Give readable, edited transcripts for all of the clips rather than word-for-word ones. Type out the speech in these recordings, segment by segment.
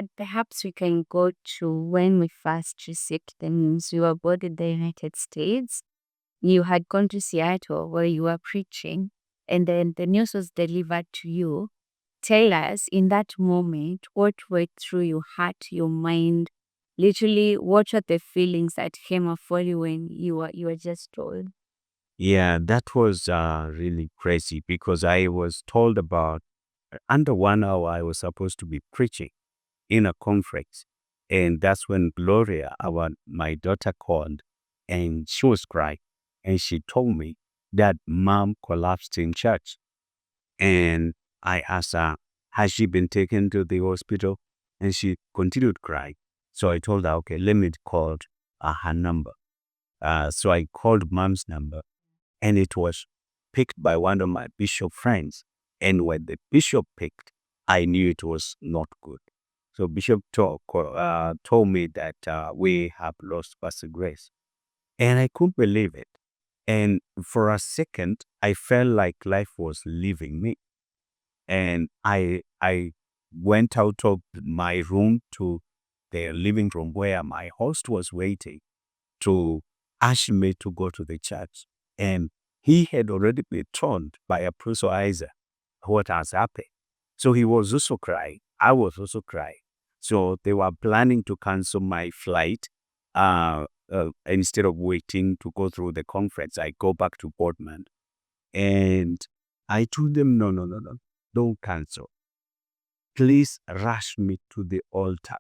And perhaps we can go to when we first received the news. You were both in the United States. You had gone to Seattle where you were preaching, and then the news was delivered to you. Tell us in that moment what went through your heart, your mind. Literally, what were the feelings that came upon you when you were just told? Yeah, that was really crazy because I was told about under 1 hour I was supposed to be preaching in a conference. And that's when Gloria, my daughter, called and she was crying. And she told me that mom collapsed in church. And I asked her, has she been taken to the hospital? And she continued crying. So I told her, okay, let me call her number. So I called mom's number and it was picked by one of my bishop friends. And when the bishop picked, I knew it was not good. So Bishop told me that we have lost Pastor Grace. And I couldn't believe it. And for a second, I felt like life was leaving me. And I went out of my room to the living room where my host was waiting to ask me to go to the church. And he had already been told by Apostle Isaac what has happened. So he was also crying. I was also crying. So they were planning to cancel my flight. Instead of waiting to go through the conference, I go back to Portland. And I told them, no, no, no, no, don't cancel. Please rush me to the altar.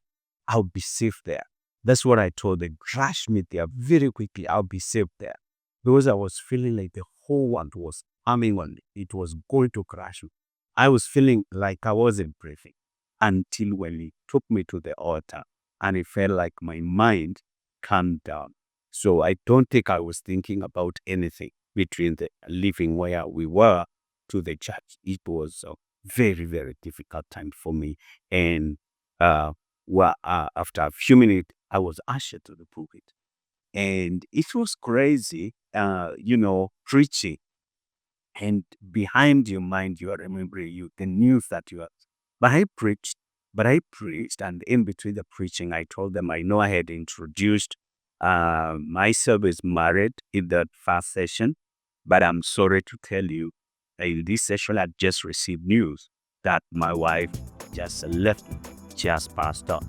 I'll be safe there. That's what I told them. Rush me there very quickly. I'll be safe there. Because I was feeling like the whole world was coming on me. It was going to crash me. I was feeling like I wasn't breathing until when he took me to the altar and it felt like my mind calmed down. So I don't think I was thinking about anything between the living where we were to the church. It was very, very difficult time for me. And after a few minutes, I was ushered to the pulpit. And it was crazy, preaching. And behind your mind, you are remembering the news that you are. But I preached, and in between the preaching, I told them I know I had introduced myself as married in that first session, but I'm sorry to tell you, in this session, I just received news that my wife just left me, just passed on.